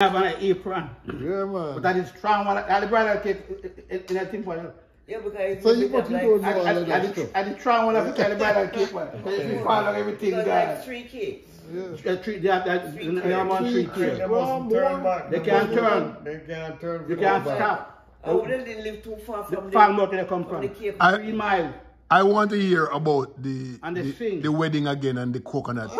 have an apron. Yeah, man. But that is strong one. I the brother cake in a thing for you. Yeah, because so you don't know all of that stuff. I the strong one of the brother cake one. Because if you follow everything, because like 3 kids. Yeah. They have three kids. They can't turn. They can't turn. You can't stop. I wouldn't live too far from the farm where they come from. 3 miles. I want to hear about the wedding again and the coconut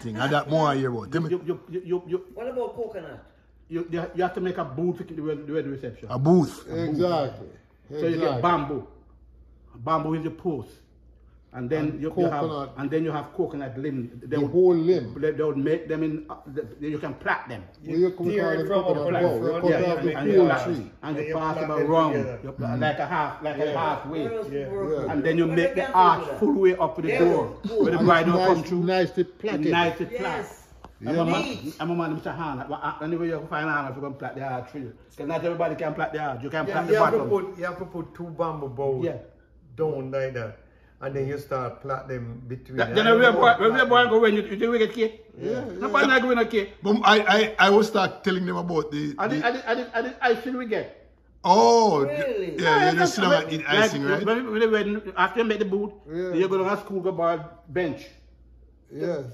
thing. And that more I hear about. What about coconut? You have to make a booth for the wedding reception. A booth. Exactly. So you get bamboo. Bamboo is the post. And then you have coconut limb. The whole limb. They would make them in. You can plait them. You tear it from the tree. And you pass them around, like a halfway. And then you make the arch full way up to the door, where the bride will come through. Nicely plaited. Nicely plait. I'm a man, Mr. Han. Anyway, you can find Hannah to plait the arch for you. Because not everybody can plait the arch. You can plait the bottom. You have to put 2 bamboo boughs down like that. And then you start plait them between. Then when we are born go when you think we get cake? Yeah. Nobody not going to cake. But I will start telling them about the icing we get. Oh, really? Yeah, you sit down and eat icing, right? After you make the booth, you go to school, go buy bench. Yes.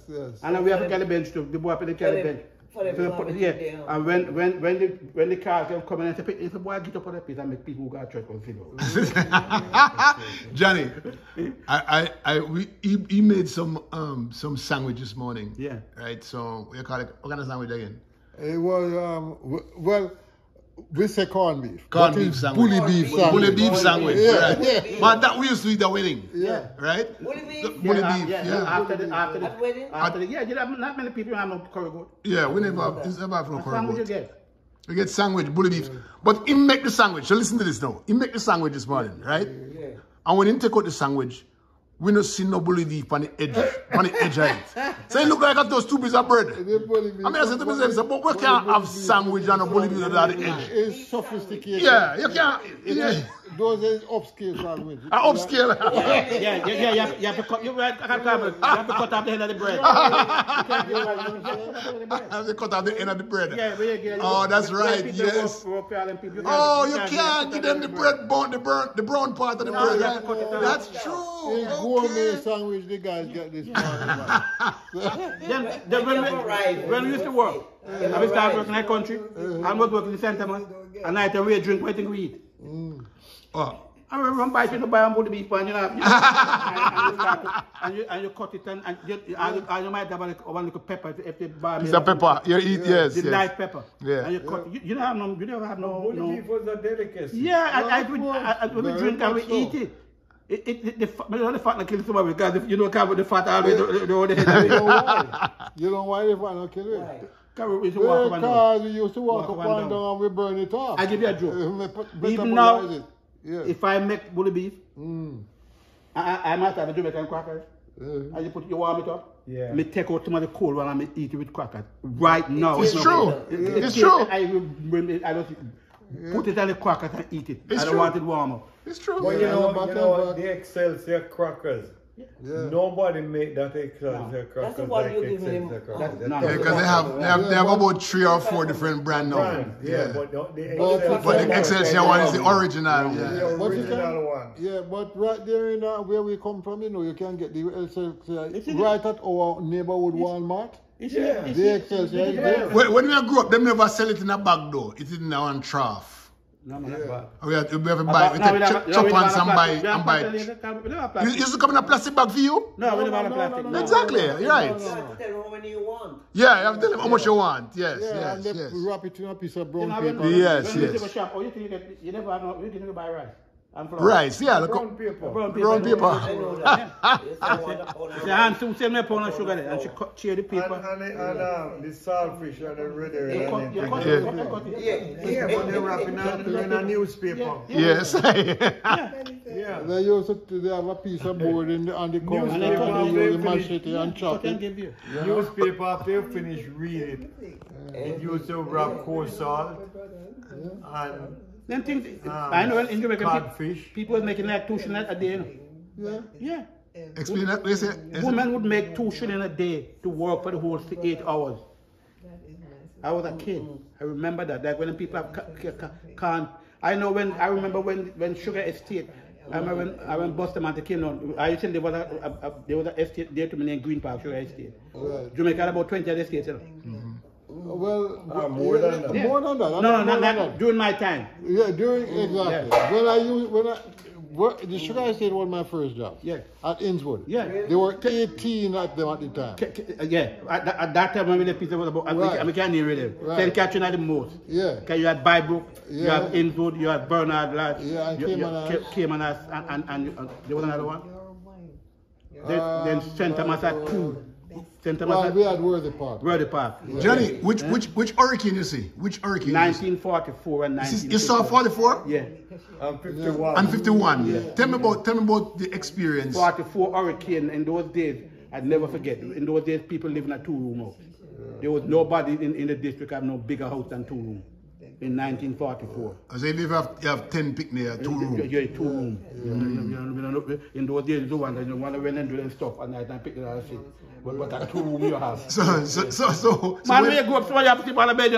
And then we have to carry bench too. The boy have to carry bench. And when the cars come in and say, if a boy get up on the piece and make people who got church consider. Johnny, he made some sandwich this morning. Yeah. Right. So what kind of sandwich again? It was well. We say corned beef. Corned beef sandwich. Bully beef sandwich. Bully beef sandwich. Yeah. Right. Yeah. But that we used to eat at wedding. Yeah. Right? Bully beef? Bully beef. Yeah. After the wedding? Not many people have no curry goat. Yeah, we never have no curry sandwich goat. you get? We get sandwich, bully beef. But he make the sandwich. So listen to this now. He make the sandwich this morning, right? Yeah. And when he take out the sandwich, we don't see no bully beef on the edge of it. So it look like those 2 pieces of bread. I mean, I said to myself, but we can't have sandwich and a bully beef at the edge. It's sophisticated. Yeah, you can't. Those are upscale sandwich. Upscale. You have to cut. You're right. You have to cut off the end of the bread. I have to cut off the end of the bread. Yeah. Oh, that's right. Yes. Oh, you can't give them the bread bone, the brown part of the bread. Right? That's true. It's gourmet sandwich the guys get this Then when we used to work, I we start working in the country, and we work in the center, man. And night we drink, what thing we eat. Oh. I remember buy to buy and put the beef and you cut it and you might have one little pepper if they buy. It's a pepper. You eat the light pepper. Yeah. And you cut. You don't have no. Bully beef was a delicacy. Yeah, we drink and we eat it. The fat not kill somebody because if you don't cover the fat always the head. You know why the fat not kill it? Because we used to walk up and down and we burn it off. I give you a joke. Even now, if I make bully beef, I might have a Jamaican crackers. And you warm it up. Yeah. Me take out some of the cold one and me eat it with crackers. Right now. It's true. It's true. I just put it on the crackers and eat it. I don't want it warm up. It's true. But you know the Excelsior crackers. Yeah. Nobody make that Excelsior crackers. That's what you give him. Because they have about 3 or 4 different brand now. Yeah. But the Excelsior one is the original. The original one. Yeah, but right there in where we come from, you know, you can get the Excelsior right at our neighborhood Walmart. The Excelsior is there. When we grew up, they never sell it in a bag though. It is in one trough. No, man, that's bad. We have to buy. We take chop on some buy and buy. You used to come in a plastic bag for you? No, we never have a plastic. Exactly, you're right. You have to tell them how many you want. Yeah, you have to tell them how much you want. Yes. And they wrap it in a piece of brown paper. Yes. You never have no, you can buy rice. Rice, yeah. Brown paper. Brown paper. I know that. The hand soon send me a pound of sugar there and she cheer the paper. And the saltfish and the red Yeah, but they wrap in a newspaper. Yes. Yeah. They used to they have a piece of board on the counter and they use the machete and chop it. Newspaper after you finish reading it used to wrap coarse salt and then things, I know in Jamaica, people was making like 2 shillings a day, you know. Yeah. Explain that, please. Women would make 2 shillings a day to work for the whole 8 hours. I was a kid. I remember that. Like when people have can't. I know when. I remember when Sugar Estate. I remember when Bustamante came on. I used to there was an estate there to me named Green Park Sugar Estate. Right. Jamaica had about 20 estates. You know? Well, more than that. More than that. No, not during my time. Yeah, exactly. Yeah. The Sugar Estate was my first job. Yeah. At Innswood. Yeah. There were 18 at them at the time. Yeah. At that time when the pizza was about, I can't name it. Right. St. Catherine had the most. Yeah. Because you had Bible, you Yeah. had Innswood, you had Bernard Lass, Yeah, and Caymanas, and there was another one. Then St. Thomas had 2. St. Thomas Well, we had Worthy Park. Worthy Park. Johnny, which hurricane you see? Which hurricane? 1944 and 1954. You saw 44? Yeah. 51. And 51. Yeah. Tell me about the experience. 44 hurricane in those days, I'd never forget. In those days, people lived in a 2-room house. There was nobody in the district have no bigger house than 2 rooms. In 1944. So you have 10 picnic, 2 rooms. Yeah, 2 rooms. In those days, you want to went and do stuff at night and pick it up. But a 2 room you have. So Man, when you go up, so you have to sleep on the bed.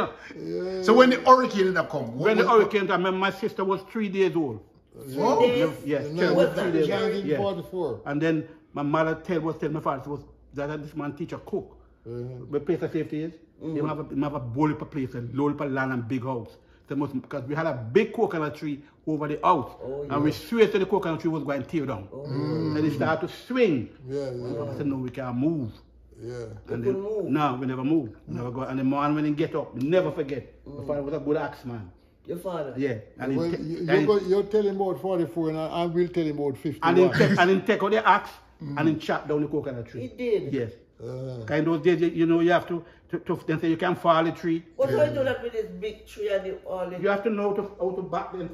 So when the hurricane come, when the hurricane came, my sister was 3 days old. 3 days? Yes, What's 3 that? days. 1944. And then my mother was telling my father that this man teach a cook. The place of safety is. He have a bowl of place, a load of land and big house. Because we had a big coconut tree over the house. And we swayed to the coconut tree was going to tear down. Then it started to swing. I said, no, we can't move. Yeah. And then, no, we never moved. Never go. And the morning when he get up, never forget. My father was a good axe man. Your father? Yeah. And Well, you're telling about 44 and I will tell him about 51. and he take out the axe and he chop down the coconut tree. He did? Yes. Kind of those days, you know, you have to then say you can fall the tree. What do I do that with this big tree and all this? You have to know how to back the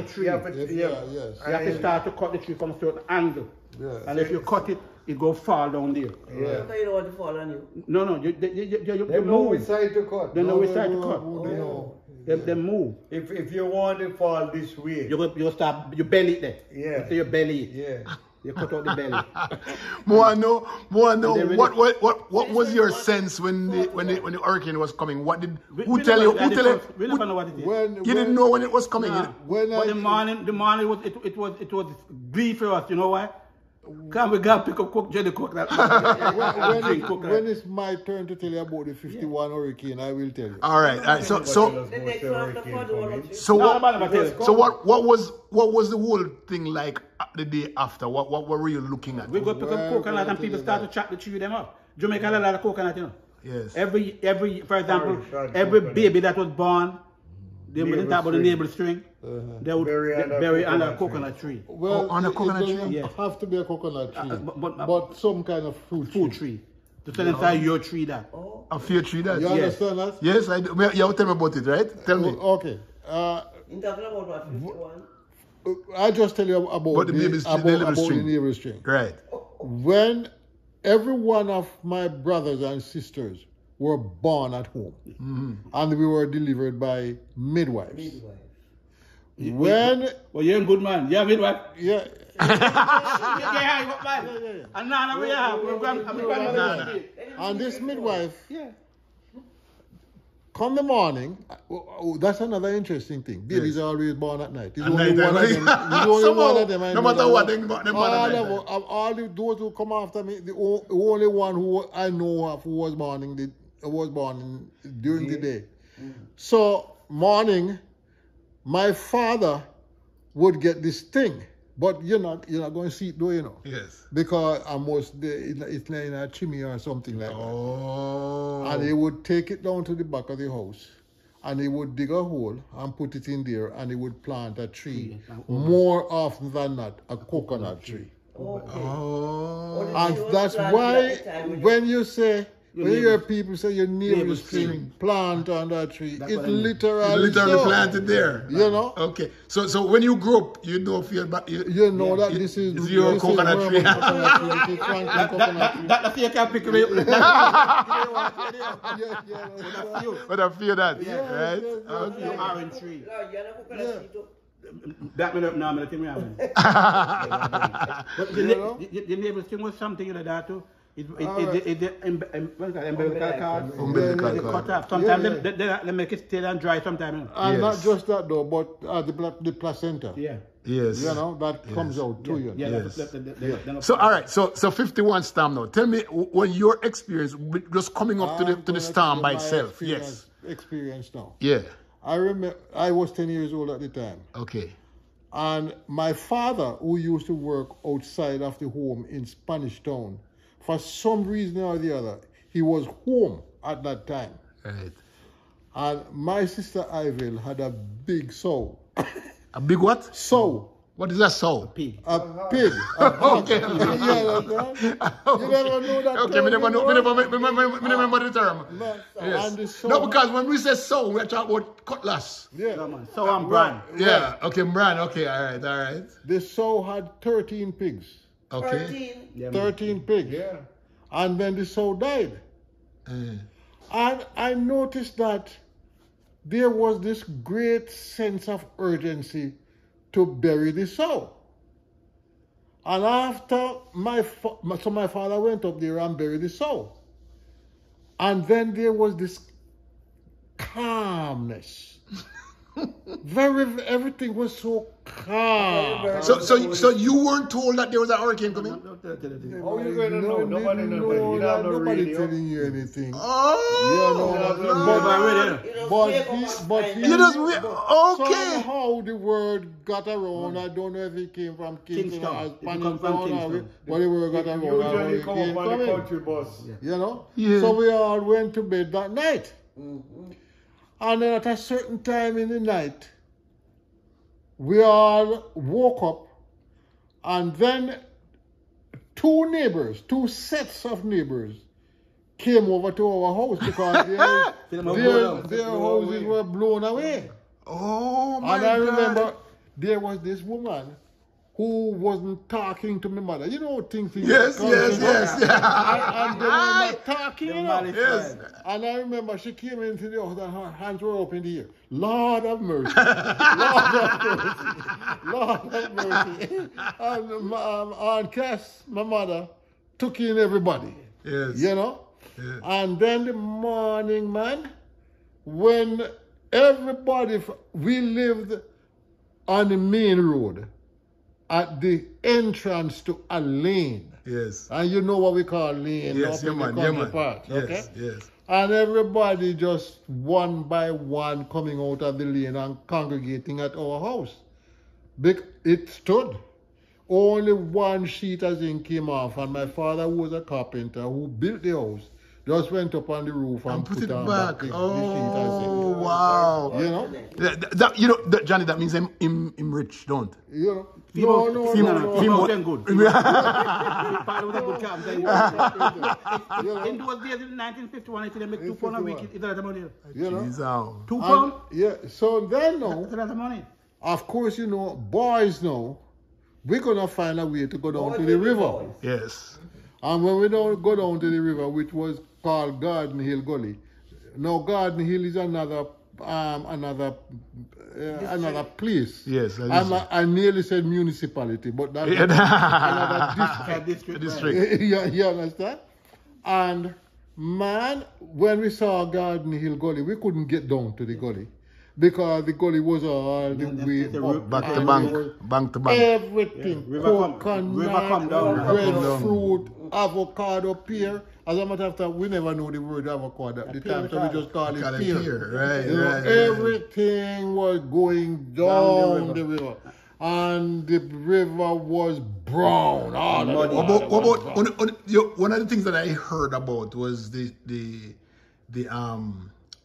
tree. Yes. You have to start to cut the tree from a certain angle. Yeah. And if you cut it, it go fall down there. Yeah. So you don't want to fall on you? No, you They know which move. side to cut. They know which side to cut. No. They move. If you want to fall this way. You start, you belly it there. Yeah. So you belly it. Yeah. You cut out the belly. More know. What was your sense when the hurricane was coming? Who tell you? We never know what it is. You didn't know when it was coming. But the morning it was glee for us. You know why? Can we go pick up cook, Jenny cook that? When it's my turn to tell you about the 51 hurricane, I will tell you. All right. So The next one after 41. what was the whole thing like the day after? What were you looking at? We go pick up coconut and people start to chop the tree them up. Jamaica had a lot of coconut, you know. Yes. Every for example, every baby that was born, they wouldn't talk about the navel string. They would bury under a coconut tree. Well, on a coconut tree? It doesn't Yes. have to be a coconut tree, but some kind of fruit tree. To tell inside your tree that. A fear tree that? You understand that? Yes, I do. You tell me about it, right? Tell me. Okay. You talking about what, 51? I just tell you about the navel string. Right. When every one of my brothers and sisters were born at home, and we were delivered by midwives. When you're a good man. You're a midwife. yeah. And now we have. And this midwife, come the morning, that's another interesting thing. Babies are always born at night. There's only one of them. No matter what, they born at night. All those who come after me, the only one who I know of who was born during the day. So morning, my father would get this thing. But you're not going to see it though, you know. Yes. Because it's in a chimney or something like that. And he would take it down to the back of the house and he would dig a hole and put it in there and he would plant a tree. More often than not, a coconut tree. Okay. And that's why when you say, when you hear people say your navel string plant on that tree, it's literally planted there. You know? Okay. So when you grow up, you don't feel back. You know that this is your coconut tree. That's you can pick me up. But I feel that. Yeah, Right? Your orange tree. You're not coconut tree too. That me no, me think me have. But the navel string was something like that too. umbilical cord. Umbilical They cord. cut off. Sometimes they make it stay and dry sometimes. And not Yes. just that though, but the placenta. Yeah. Yes. You know, that comes out too. You know. Yeah. Yes. So all right, so 51 storm now. Tell me when your experience with just coming up to I'm the gonna storm tell you by my itself. Yes. experience now. Yeah. I remember I was 10 years old at the time. Okay. And my father, who used to work outside of the home in Spanish Town, for some reason or the other, he was home at that time. Right. And my sister Ivel had a big sow. A big what? Sow. What is that soul? Pig. A pig. A pig. Okay. You never know that Okay, term, me never you know. Me remember the term. No, Yes. and the sow. No, because when we say soul, we're talking about cutlass. Yeah. No, man. So I'm brand. Yeah. Okay, Bran. Okay. All right. The sow had 13 pigs. Okay. 13. Yeah, man. 13 pigs. Yeah. And then the sow died. And I noticed that there was this great sense of urgency to bury the sow. And after my father went up there and buried the sow. And then there was this calmness. Everything was so calm. So you weren't told that there was a hurricane coming? How you going to know? Nobody knows. You don't have no Nobody radio. telling you anything. Oh. You just okay. Somehow the word got around. I don't know if it came from Kingston or Kingston. Spanish It come from Town or Kingston. but the word got around. Usually and come it up on the came. country bus. You know? Yeah. So we all went to bed that night. And then at a certain time in the night, we all woke up, and then two sets of neighbors came over to our house because their houses were blown away. Oh my And I God. remember there was this woman who wasn't talking to my mother. You know, things. Yes. And they were not talking, you know. Yes. And I remember she came into the house and her hands were up in the air. Lord have mercy. Lord have mercy. Lord have mercy. And Aunt Cass, my mother, took in everybody. Yes. You know? Yes. And then the morning, man, when everybody, we lived on the main road at the entrance to a lane. Yes. And you know what we call lane Yes, up in the yeah, country man. parts, okay? Yes. And everybody just one by one coming out of the lane and congregating at our house. It stood. Only one sheet of zinc came off, and my father, who was a carpenter who built the house, just went up on the roof and Put it on back. the sheet of Oh, zinc. wow. You know? Johnny, that means I'm rich, don't? You know? Him was them good. You Father was a good carpenter. know? In those days, in 1951, I think they make £2 a week. It's a lot of money. You know? Jeez, £2? Yeah, so then now, It's a lot of money. of course, you know, boys now, we're going to find a way to go down to the river. yes. And when we don't go down to the river, which was called Garden Hill Gully. Now, Garden Hill is another place. Yes, that is I nearly said municipality, but that's Yeah. another district. District. You understand? And man, when we saw Garden Hill Gully, we couldn't get down to the gully because the gully was all the way up. Back to and bank. it was Bank to bank. everything. River come Coconut, down. breadfruit, avocado, pear. As a matter of fact, we never know the word avocado at the time, so we just call it Call it pear. pear, right, You know, right. everything was going down the river. And the river was brown. Muddy. One of the things that I heard about was the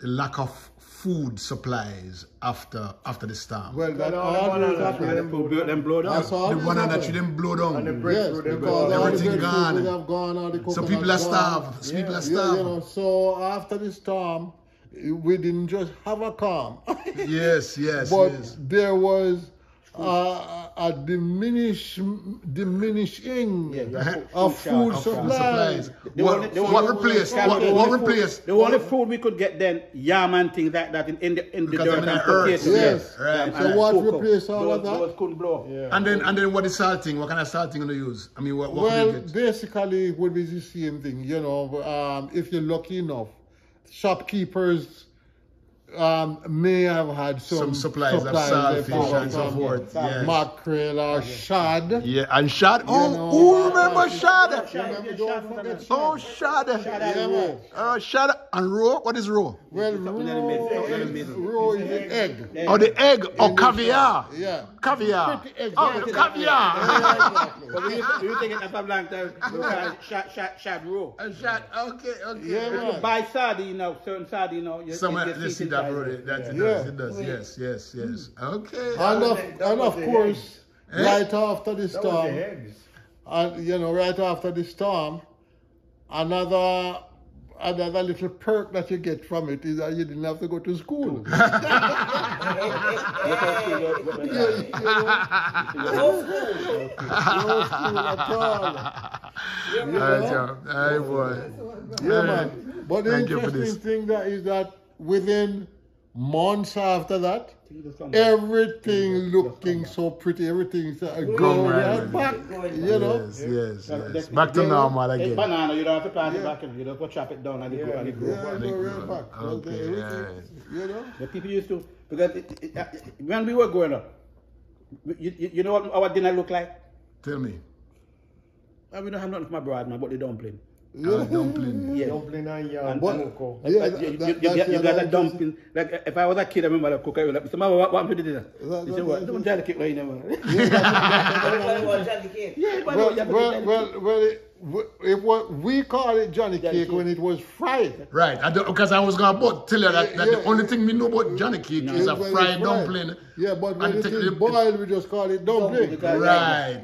lack of food supplies after the storm. Well, that all always the happened. Them blow down. That's all The this one that happened. you didn't blow And the down. bread Yes, through them because all the Everything breadfruit gone. would have gone, all the So coconut people are gone. starved. People are Yeah, starved. you know, so after the storm, we didn't just have a calm. Yes. But there was a diminishing Yeah, of food Supplies. supplies. What replaced? What replaced? The only food we could get then, yam and things like that in the Because dirt of the and earth. potatoes. Yes. Right. So And what cocoa. replaced all of Those that? couldn't blow. Yeah. And then what is salting? What kind of salting are you use? I mean, what Well, could you get? basically, it would be the same thing. You know, if you're lucky enough, shopkeepers may have had some supplies of left saltfish over and so from forth. Yes. mackerel or shad. Yeah, and shad. know, Oh, who remember shad? Remember, don't forget shad. Oh, shad. Yeah, man. Shad and roe. What is roe? Well, Something in the middle, something in the middle. roe is the egg. Oh, the egg. Oh, caviar. Yeah. Caviar. Pretty Oh, exactly. caviar. But we think it after a long time, we call it shad roe. And shad. Okay. Yeah, If you man. buy sardine now, certain sardine now, Somewhere you they see that road. It does. Yes. Okay. And of course, right after the That was the storm, eggs. and you know, right after the storm, another little perk that you get from it is that you didn't have to go to school. No school at all. Hey, boy. Yeah, man. But the Thank you for interesting this. thing that is that within months after that, everything looking so pretty, everything's going right. right back. You know. Yes. Back to normal again. Banana, you don't have to plant it back in. You don't have to chop it down and it grow and it grow. Yeah, go right back. Okay, Everything, you know. The people used to, because when we were growing up, you know what our dinner looked like? Tell me. We don't have nothing for my brother, man, but the dumpling. Dumpling. Yeah. Dumpling and yam, But- cocoa. Yeah, You got a dumpling. Like if I was a kid, I remember I cook. I was like, "Mama, what happened to the dinner?" That- He said, "What? Don't try to kick right now." Yeah, but we call it Johnny cake when it was fried. Right, because I was going to tell you that the only thing we know about Johnny cake is a When it's fried dumpling. Yeah, but when And it take is the- boiled, we just call it dumpling. Right.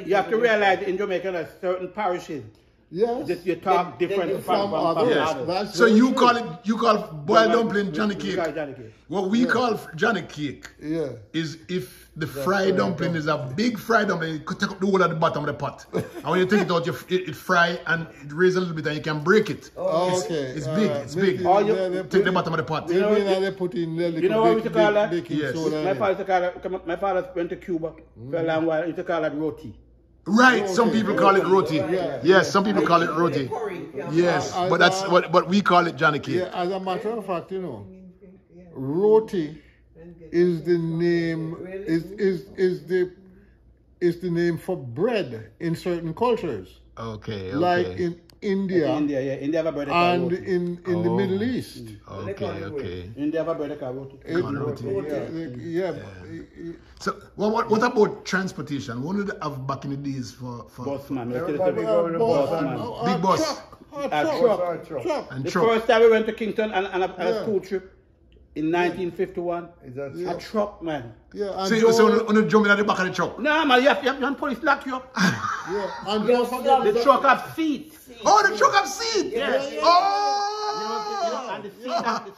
You have to realize in Jamaica, there's certain parishes. Yes. You talk different From others. That's So very you true. call boiled dumpling Johnny We cake. call it Johnny cake. What we call Johnny cake Yeah. is if the fried dumpling is a big fried dumpling, you could take up the whole at the bottom of the pot. And when you take it out, it fry and it raise a little bit and you can break it. Oh, okay. It's big. It's big. Or you Take the bottom of the pot. They mean that they put in little You know what we used to call that? baking Yes. soda. My father used to call it, my father went to Cuba for a long while. He used to call it roti. Right, some people call it roti. Yeah. Yes, some people call it roti. Yes, but that's what we call it Johnny cake. Yeah, as a matter of fact, you know, roti is the name is the name for bread in certain cultures, Okay, like in India India have a bread called and roti. in the Middle East. Okay. India have a bread called roti. Yeah. So, what about transportation? What did they have back in the days for Bus man. Everybody go with a bus, man. big bus Truck. and The truck? first time we went to Kingston on a school trip in 1951, Is that a truck, man. Yeah, and So on the jump in at the back of the truck. No, man, you have police lock you up. yeah, and don't forget The truck have seats. Oh, the truck have seat. Yes. Oh. And the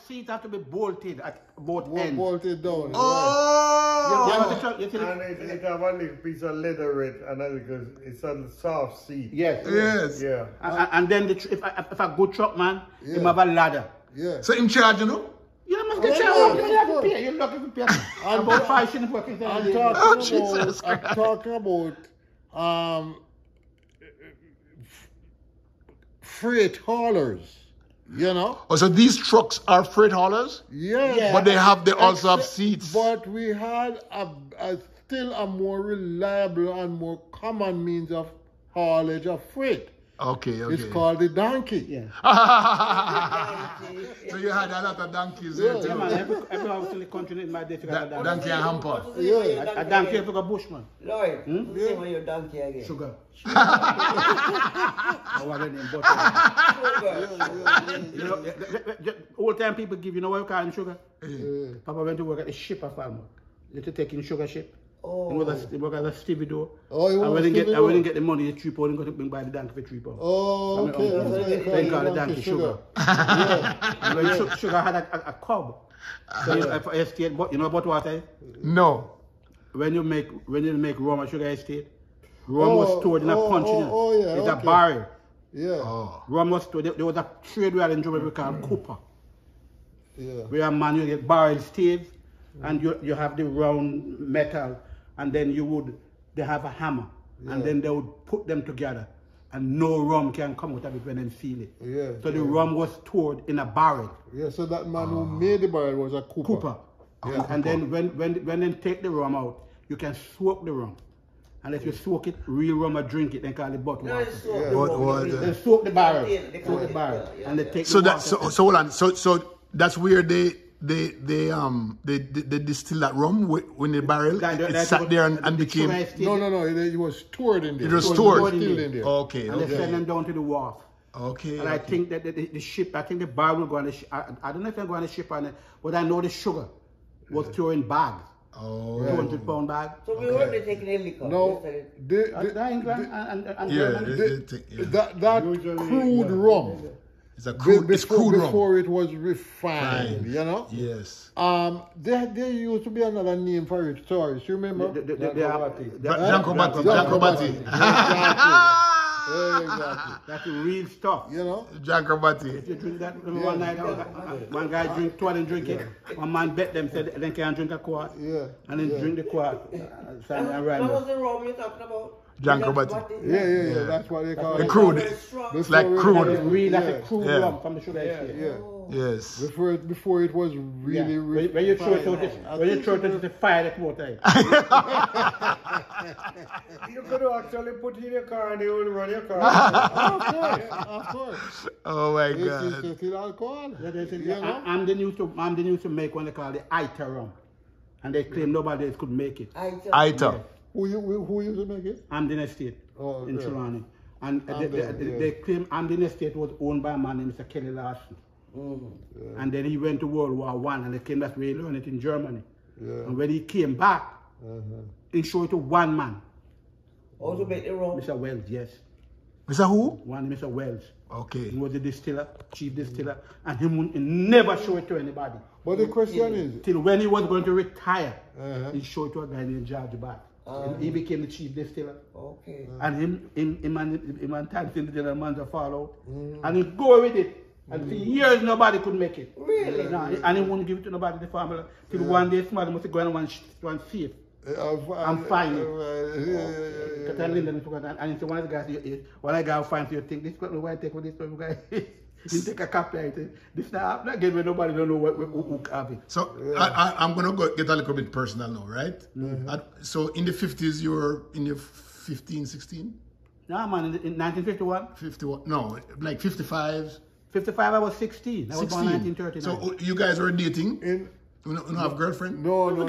seats have to be bolted at both ends. bolted down. Oh. You know the truck, you see And the- it have a little piece of leather it and it's a soft seat. Yes. Yes. Yeah. And then if a good truck man, he have a ladder. Yeah. So in charge, you know? You must get Yeah, charged. yeah, You have to pay. You're lucky to pay. About 5 shillings working. I'm Jesus talking about freight haulers. You know? Oh, so these trucks are freight haulers, Yeah. but they also have seats. But we had still a more reliable and more common means of haulage of freight. Okay. It's called the donkey. Yeah. So you had a lot of donkeys there Yeah, too. man. Every house in the country in my day, you got a donkey. Donkey and hamper. Yeah. A donkey for a bushman. Lloyd, say what your donkey again. Sugar. I want it in butter. You know, old time people give, you know what you call him sugar? Papa went to work at a ship of farmer. You had to take in sugar ship. Oh. He work at a stevedore. Oh, you I want wouldn't stevedore? get the money, the 3 pounds, and go to buy the donkey for 3 pounds. Oh, okay. That's what they They call it, it donkey sugar. Yeah. And when sugar had a cob. So if I estate, you know about what I? No. when you make rum at Sugar Estate, rum was stored in a punch. Yeah, it's a barrel. Yeah. Oh. Rum was stored. There was a trade we had in Jamaica called Cooper. Yeah. Where a man you get barrel staves, and you have the round metal, and then they have a hammer, and then they would put them together, and no rum can come out of it when they seal it. Yeah. So the rum was stored in a barrel. Yeah, so that man who made the barrel was a Cooper. Yeah. And then when they take the rum out, you can soak the rum. And if you soak it, real rum or drink it, then call it bottled water. They soak the barrel. And they take So the that hold on. So that's where they distill that rum when the barrel it sat there and became. No. It was stored in there. It was stored in there. Okay. And they send them down to the wharf. Okay. And I think that the ship, I think the barrel will go on the ship. I don't know if they're going on the ship on it, but I know the sugar was stored in bags. Oh. 200-pound bag. So we were taking a liquor. No, England and Germany. that crude rum. It's a crude, it's crude rum. Before it was refined, you know? Yes. There used to be another name for it. Sorry, you remember? Giancobatti. Exactly. That's the real stuff. You know? Giancobatti. If you drink that, one night, one guy drink 2 and drink it. One man bet them, said they can't drink a quart. Yeah. And then drink the quart. What was the rum you're talking about? Giancobatti. Yeah. That's what they call The it. crude. It's like crude. That's a crude rum from the Sugar Estate. Yeah. Yes. Before it was really, really. When you throw it out, it's a fire that water. You could actually put it in your car and they will run your car. Of course. Oh my It's God. still alcohol. Amden used to make what they call the Ita rum. And they claim nobody else could make it. Aita. Who used to make it? Amden Estate in Trelawney. And they claim Amden Estate was owned by a man named Mr. Kelly Larson. And then he went to World War I and they came that's where he learned it in Germany. And when he came back, he showed it to one man. Also make the rum? Mr. Wells, yes. Mr. Who? One Mr. Wells. Okay. He was the distiller, chief distiller, and he never showed it to anybody. But the question is... Till when he was going to retire, he showed it to a guy named George Bat. He became the chief distiller. Okay. And him and time since the general manager followed. And he go with it. And for years nobody could make it. Really? No, and he wouldn't give it to nobody, the family. Till one day somebody must go and one safe. I'm fine. Because I live in and so one of the guys, when I go find you think this person why take with this person guy. You take a copy of it. This not getting nobody don't know who have it. So I'm gonna get a little bit personal now, right? So in the 50s you were in your 15, 16? No man, in 1951. 51? No, like 55. 55 I was 16. I was born 1939. So you guys were dating? You don't have a girlfriend? No, you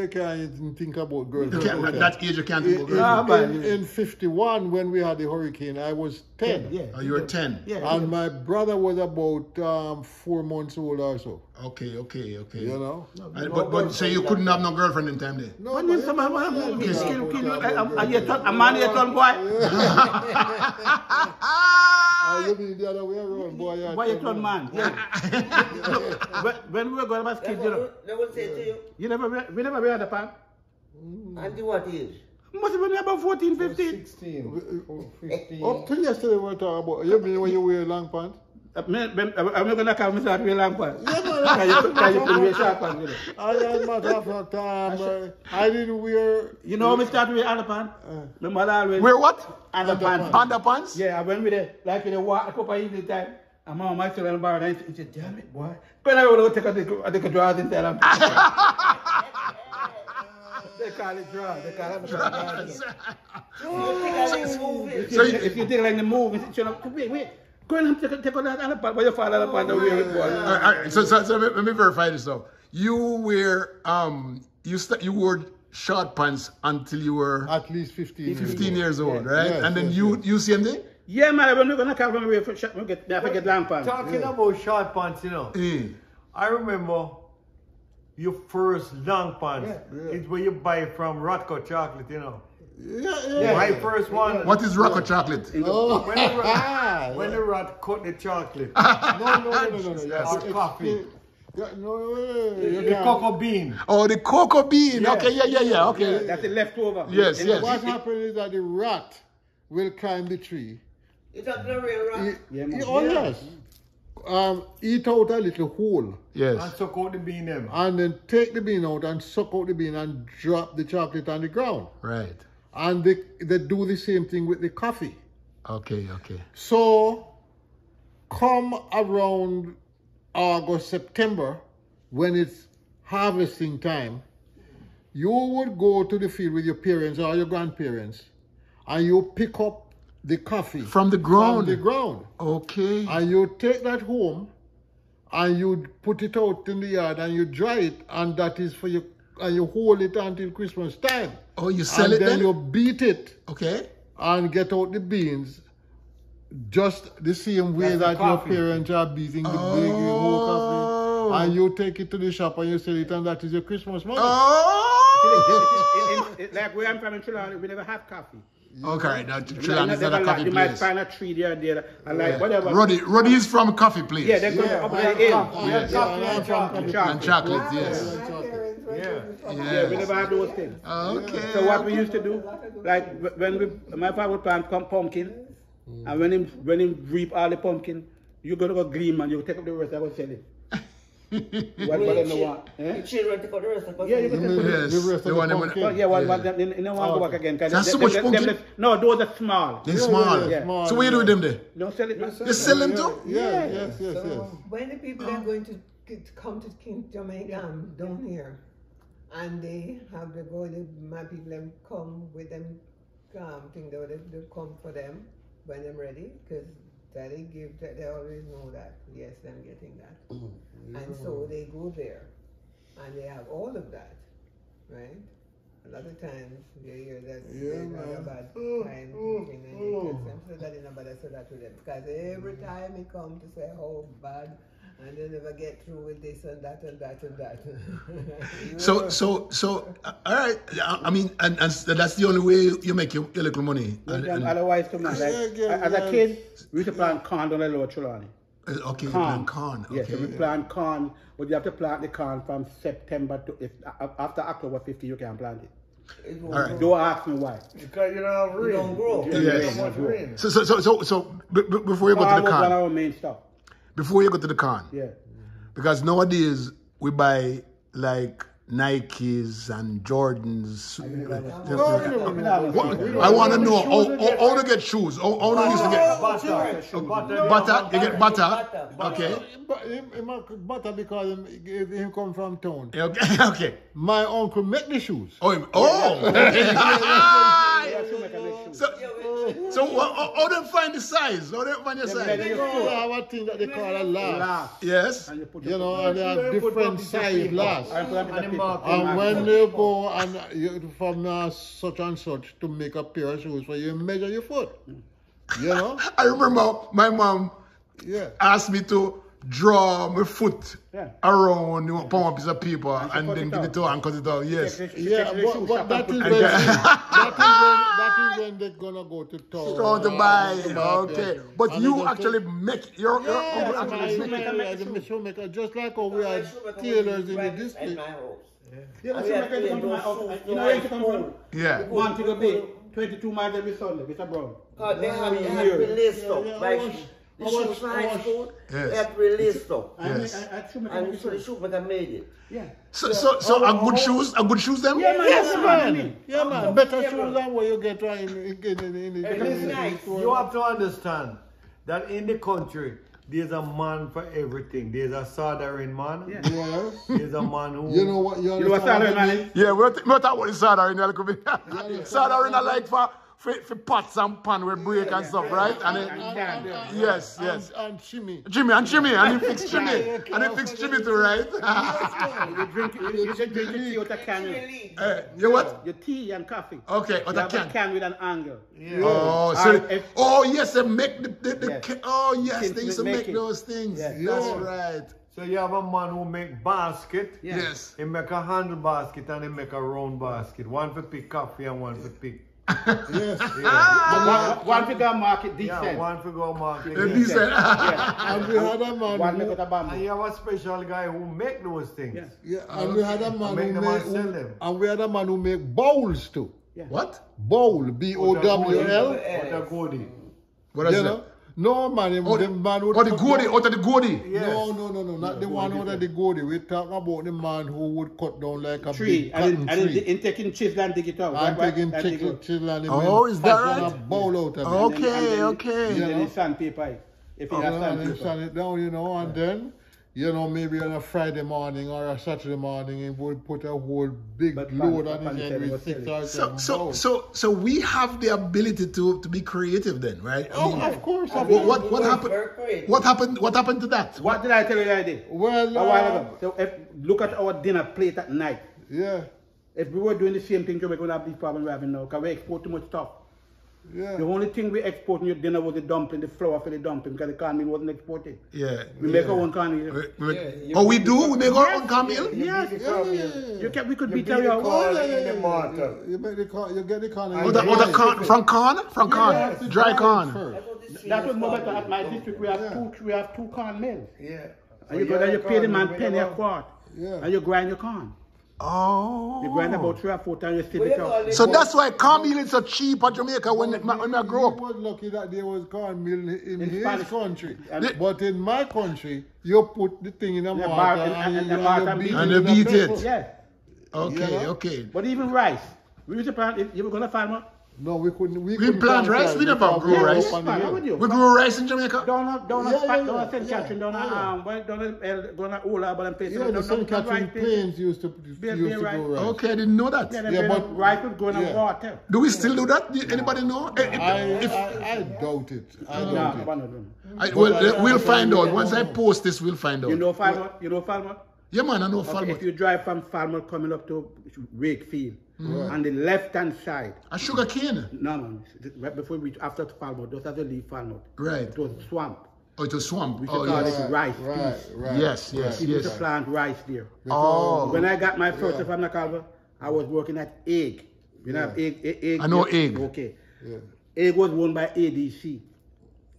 can't even think about girlfriend. At that age you can't think about girlfriend. In 51 when we had the hurricane, I was 10. Yeah. Oh, you were 10? Yeah. And my brother was about 4 months old or so. Okay. You know? But so you couldn't have no girlfriend in time there? No, a man here turn boy. You mean the other way around, boy? Boy, you turn man. Yeah. When we were going about kids, you know. They would say to you. We never wear the pants. Until what age? Must have been about 14, 15. 16, 15. Up to yesterday we were talking about, you mean when you wear long pants? I'm not going to come and start wearing long pants. Can you wear short pants? As a matter of time, I didn't wear... You know when we start wearing underpants? My mother always... Wear what? Underpants. Underpants? Yeah, I went with it, like in the walk, a couple of evening time. And Mama might sit on the bar and he said, damn it, boy. When I want to take a drawers inside them. They call it drawers. They call it drawers. So if you take like the move, wait. Go and take on that underpants, but your father underpants don't wear it, boy. All right, so let me verify this though. You wear, you wore short pants until you were... At least 15 years old, right? Yes, and then yes, you same thing? Yeah, man, when we're going to come from away for short, we get long pants. Talking about short pants, you know. I remember your first long pants. It's where you buy from Rotco chocolate, you know. Yeah. My first one. What is Rocco chocolate? Oh. When the rat cut the chocolate. No. Or coffee. Yeah, no, The cocoa bean. Oh, the cocoa bean. Yeah. Okay, yeah. Okay. Yeah, that's the leftover. Yes, yes. What happens is that the rat will climb the tree. It's not the real rat. Yes. Eat out a little hole. Yes. And suck out the bean them. And then take the bean out and suck out the bean and drop the chocolate on the ground. Right. And they do the same thing with the coffee. Okay. So, come around August, September, when it's harvesting time, you would go to the field with your parents or your grandparents and you pick up the coffee. From the ground? From the ground. Okay. And you take that home and you put it out in the yard and you dry it, and that is for you, and you hold it until Christmas time. Oh, you sell it then? then? You beat it. Okay. And get out the beans just the same way that your parents are beating the big whole coffee. And you take it to the shop and you sell it, and that is your Christmas money. Oh! Like where I'm from in Trinidad, we never have coffee. Okay, that Trinidad is not a coffee You place. might find a tree there, and like whatever. Roddy is from a coffee place. Yeah, they go up there Yes. and chocolate, yes. Yeah, we never have those things. Okay. So what we used to do, like when my father would plant pumpkin, and when he reap all the pumpkin, you go to a green man, you take up the rest, I will sell it. What they want? The children take out the rest of the Yeah, you can take Yes. The rest of the pumpkin. yeah, what they don't want to go back again. That's so much pumpkin? No, those are small. They're small. Yeah. So what you do with them there? Don't sell it. You sell them too? Yes. When the people are going to come to King Jamaica down here, and they have to go, my people them come with them thing, they come for them when they're ready, because they always know that, yes, I'm getting that. And so they go there, and they have all of that, right? A lot of times you hear that they're not a bad time thing, and you can say that in a bad, I say that to them, because every time he come to say how bad, and they never get through with this and that and that and that. So, all right. I mean, and that's the only way you make your little money. And otherwise, come on. Like, as a kid, we used to plant corn on the Lower Trelawney. Okay, you plant corn. Okay. Yes, so we plant corn, but you have to plant the corn from September to, after October 50, you can plant it. All right. Don't ask me why. Because you don't have rain. It don't grow. Yes. Not much rain. So before you go to the One of corn, our main stuff. before you go to the corn, Yeah. because nowadays we buy like Nikes and Jordans. I want to know how to get shoes. How do you used to get butter? You get butter. Okay. Butter because he come from town. Okay. Okay. My uncle make the shoes. So how do you find the size? How do you find your size? They have a thing that they call a last. Yes. And they have different size last. And when they go and from such and such to make a pair of shoes for you, measure your foot. You know? I remember my mom asked me to draw my foot around upon a piece of paper and then give it to her and cut it out. Yes. Yeah, but that is when they're gonna go to town. To buy. Okay. But and you actually make your uncle actually make shoemaker, just like how we are tailors in the district. Yeah. One to the bay, 22 miles every Sunday, Mr. Brown. They have released stuff. Like the shoe science school, they have released stuff. Yes. And so the shoemaker made it. Yeah. So a good shoes them? Yeah, man. Yeah, man. Better shoes than what you get in the You have to understand that in the country, there's a man for everything. There's a soldering man. Yes. There's a man who... You know what? You know what soldering man is? Yeah, we're talking about the soldering. Soldering are like for pots and pan with break and stuff, right? And yes. And shimmy. And he fix shimmy. And he fix shimmy too, right? You drink tea out of can. You what? Your tea and coffee. Okay, out of can. A can with an angle. Yeah. Oh, yes, they make they used to make those things. Yes. That's right. So you have a man who make basket. Yes. He make a handle basket and he make a round basket. One for pick coffee and one for pick Yes. One figure market decent. Yeah, one figure market. Decent. Yeah. And we had a man One who, make out of bamboo. And you have a special guy who make those things. Yeah. yeah, and we had a man Make who them and make, sell them. and we had a man who make bowls too. Yeah. What? Bowl, B-O-W-L. What a goodie. What is You that? know? No man, Oh, the man would oh, the cut goody, down- out of the goody. Yes. No, not the one out of the goody. We're talking about the man who would cut down like a Tree. big And cotton tree. in taking chisel and dig it out. I'm Right, taking right, and dig it out. chisel and Oh, is that fashion right? a bowl out of it. Okay, okay. And You then know? it's sandpaper. If you You have know, and then sandpaper. sand it down, you know, and then, you know, maybe on a Friday morning or a Saturday morning, he would put a whole big But load pan- on his pan- head with pan- 6 or So 7 bowls. we have the ability to be creative then, right? I Oh, mean, of course. what happened? What happened to that? What did I tell you the other day? Well, A while ago. So if look at our dinner plate at night. yeah, If we were doing the same thing, we're going to have this problem we're having now because we export too much stuff. yeah. The only thing we export in your dinner was the dumpling, the flour for the dumpling, because the cornmeal wasn't exported. Yeah. We make our own cornmeal. Oh, we do? We make our own cornmeal? Yes. We could beat You our beat the corn own. in the mortar. You make the corn, you get the corn. Oh, the corn, from corn? From corn? Yes, Dry corn. first. That was more better at my district. We have two corn mills. Yeah. And you go there, you pay the man penny a quart. Yeah. And you grind your corn. Oh. You grind about 3 or 4 times, you sit it out. So that's why cornmeal is so cheap at Jamaica when I grew He up. was lucky that there was cornmeal in his Spanish. country. And- But in my country, you put the thing in a Yeah, mortar bar- and and you mortar beat beat it And with you a beat pepper. it. Yeah. Okay, Yeah. okay. But even rice. We used to plant, if you were going to farm up, No, we couldn't. We didn't plant rice? We never because grew were rice. up on the How hill. would you? We grew rice in Jamaica? Down Yeah, St. Catherine, down Ola, but I'm placing Yeah, the St. Catherine Plains used to Be grow right. rice. Okay, I didn't know that. Yeah, but rice was growing yeah. on water. Do we still do that? Anybody know? I doubt it. I No, doubt it. one of them. We'll find out. Once I post this, we'll find out. You know Falmouth? You know Falmouth? Yeah, man, I know Okay, Falmouth. if you drive from Falmouth coming up to Wakefield, on the left-hand side, A sugar cane. no, man, right before we reach after Falmouth, just as you leave Falmouth, Right. it was swamp. Oh, it's a swamp. We should Oh, call yes. it rice Right, peas. right. Yes, yes, We used to yes. plant rice there. Oh, When I got my first from the Calva, I was working at Egg. You know, Egg. I know Egg. Okay. Yeah. Egg was owned by ADC.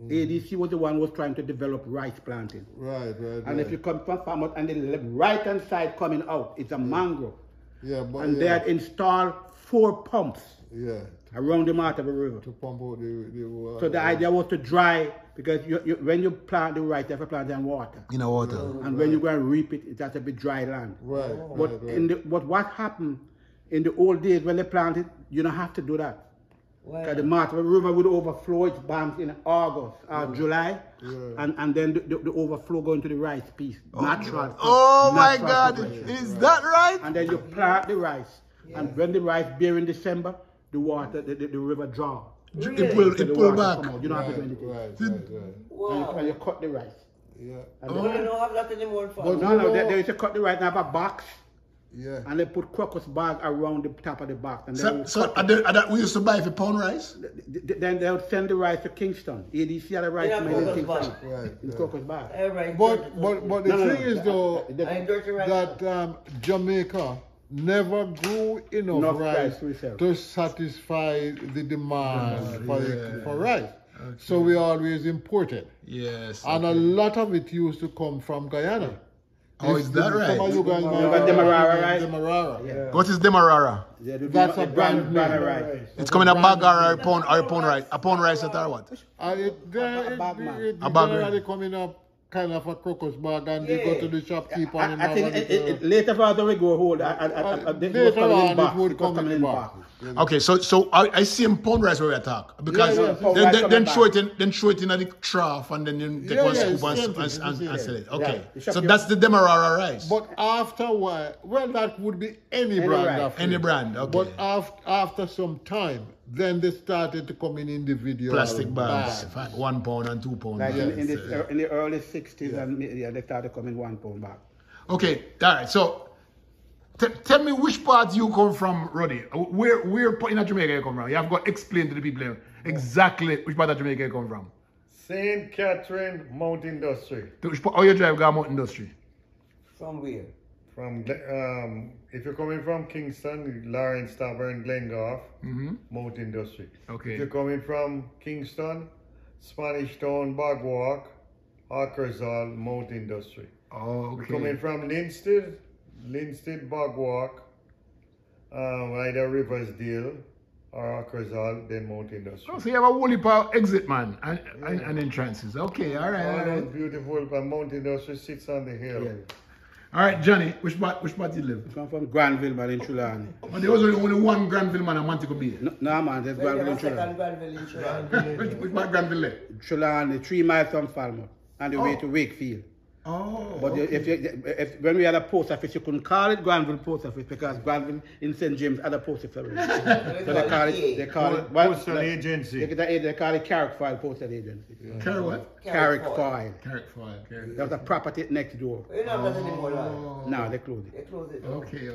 ADC was the one who was trying to develop rice planting. Right. And if you come from Falmouth and the right-hand side coming out, it's a mangrove. Yeah, but And they had installed 4 pumps yeah, around the mouth of the river. to pump out the water. So the idea was to dry, because when you plant the rice, you have to plant it in water. in the water. And when you go and reap it, it has to be dry land. Right, But right. but what happened in the old days when they planted, you don't have to do that. Because the mouth of the river would overflow its banks in August or July, and then the overflow go into the rice piece. Natural. Oh my natural God, progression. is that right? And then you plant the rice. And when the rice bear in December, the water, the river draw. It So pull the water back. come out. You don't have to do anything. Right. Wow. And you cut the rice. Yeah, And Oh, you don't have that anymore in But- Falmouth. no, they used to cut the rice and have a box, yeah. and they put crocus bag around the top of the box. And So, then so we used to buy for pound rice? then they would send the rice to Kingston. ADC had the rice In a made in crocus Kingston. bag. Right, In right. crocus bag. Alright, But the thing is though, I dirty rice. that Jamaica never grew enough Enough rice rice to resell. to satisfy the demand for rice. So we always imported. Yes. And a lot of it used to come from Guyana. Oh, is that right? Some of you guys know got Demerara rice? Demerara. Yeah. What is Demerara? They do That's the a brand brand name. rice. It's coming a bag or a pound rice? A pound rice at or what? And it A bag, generally right? coming up kind of a crocus bag, and they go to the shopkeeper and I think have a little- later on we go hold. later on it would come in the box. Okay, so I see in pound rice where we attack because Yeah, yeah. then show it in the trough and then you take Yeah, one yeah, scoop it's and same thing, sell it's it. the Okay, Yeah. so that's the Demerara rice. But after a while, well, that would be any Any brand. rice. of Any it. brand, okay. But after some time, then they started to come in individual Plastic bags, 1 pound and 2 pound. Like bags. in the early 60s, and they started coming 1 pound back. Okay, all right. So tell me which part you come from, Roddy. Where in Jamaica you come from? You have got to explain to the people here exactly which part of Jamaica you come from. St. Catherine Mount Industry. How you drive Mount Industry? From where? If you're coming from Kingston, Lawrence Tavern, Glengorf, Mount Industry. Okay. If you're coming from Kingston, Spanish Town, Bagwalk, Harker's Hall, Mount Industry. Oh, If okay. you're coming from Linstead, Bagwalk, either Riversdale or Harker's Hall, then Mount Industry. Oh, so you have a whole heap of exit, man, and entrances. Okay, all right. All those beautiful, but Mount Industry sits on the hill. Yeah. All right, Johnny, which part you live? I come from Granville, man, in Trelawney. Oh, there was only one Granville man in Montego Bay. No, man, there's Granville in Trelawney. Which part Granville there? Trelawney, 3 miles from Falmouth, on the way to Wakefield. Oh, But if when we had a post office, you couldn't call it Granville Post Office because Granville in St. James had a post office already. So they call it Postal Agency. They call it Carrick File Postal Agency. Carrick what? Carrick File. Carrick File. There was a property next door. You're not that anymore, lad. Now they closed it. They close it. Okay.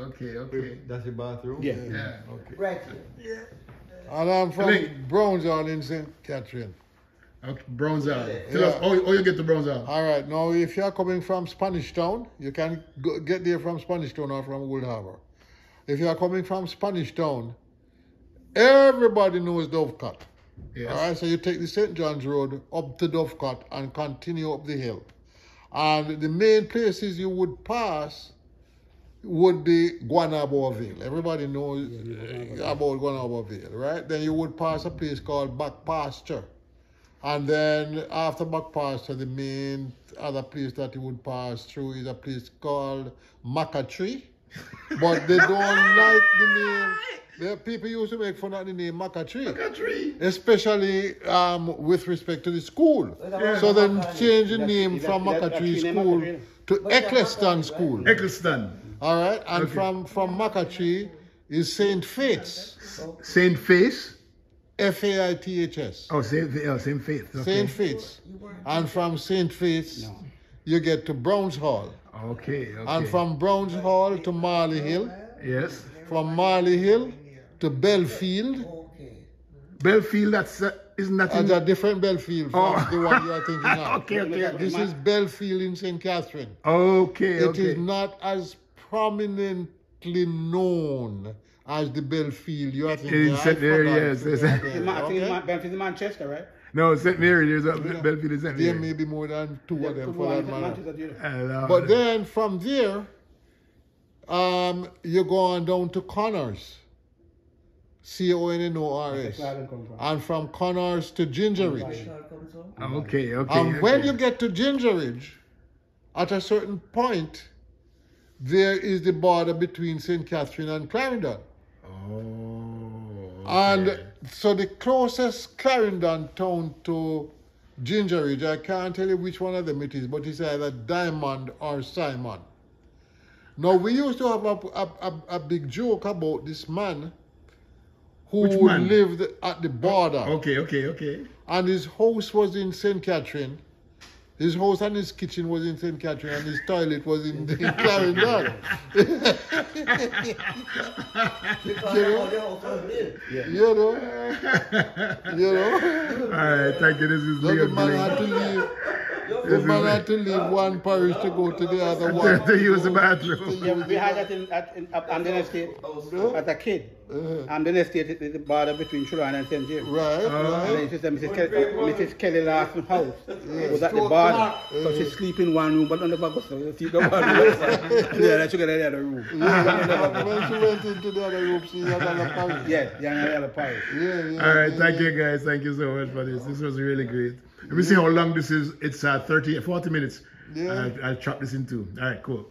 That's your bathroom? Yeah. Okay. Right. And I'm from Link. Brownsall in St. Catherine. Okay, Brownsall. Tell Yeah. us how you get to Brownsall. All right, now if you're coming from Spanish Town, you can get there from Spanish Town or from Old Harbour. If you're coming from Spanish Town, everybody knows Dovecote. Yes. All right, so you take the St. John's Road up to Dovecote and continue up the hill. And the main places you would pass would be Guanaboaville. Everybody knows about Guanaboaville, right? Then you would pass a place called Back Pasture. And then after Back Pasture, the main other place that you would pass through is a place called Macatree. But they don't like the name. The people used to make fun of the name Macatree. Especially with respect to the school. Yeah. So then change the name from Macatree School to Eccleston School. Eccleston. All right, and from Macatree is St. Faith's. Saint Faith. Faiths. Oh, Saint Faith. Okay. St. Faith's. And from St. Faith's, you get to Browns Hall. Okay. And from Browns Hall to Marley Hill. Yes. From Marley Hill to Belfield. Okay. Belfield, isn't that And a different Belfield from the one you are thinking of. Okay. This is Belfield in St. Catherine. Okay. It is not as prominently known as the Belfield you are thinking of. St. Mary, yes. I think Belfield in Manchester, right? No, St. Mary, there's a Belfield in St. There Mary. may be more than 2 of them for that matter. But But then from there, you go on down to Connors. Connors. And from Connors to Ginger Ridge. Okay. And when you get to Ginger Ridge, at a certain point, there is the border between St. Catherine and Clarendon. And so the closest Clarendon town to Ginger Ridge, I can't tell you which one of them it is, but it's either Diamond or Simon. Now, we used to have a big joke about this man who lived at the border. Okay. And his house was in St. Catherine. His house and his kitchen was in St. Catherine, and his toilet was in Clarendon. You know? All right, thank you. This is So the man had to leave. The man had to leave one parish to go to the other one. to use the bathroom. Yeah, we had that in Amden Estate as a kid. Amden Estate is the border between Trelawney and St. James. Right. And then Mrs. Kelly Larson's house was at the border. So she sleep in one room, but none of us sleep in one room. Yeah, she got in the other room. When she went into the other room, she had another parish. Yeah, another parish. Yeah. All right, thank you guys. Thank you so much for this. This was really great. Let me see how long this is. It's 40 minutes. Yeah. I'll chop this in two. All right, cool.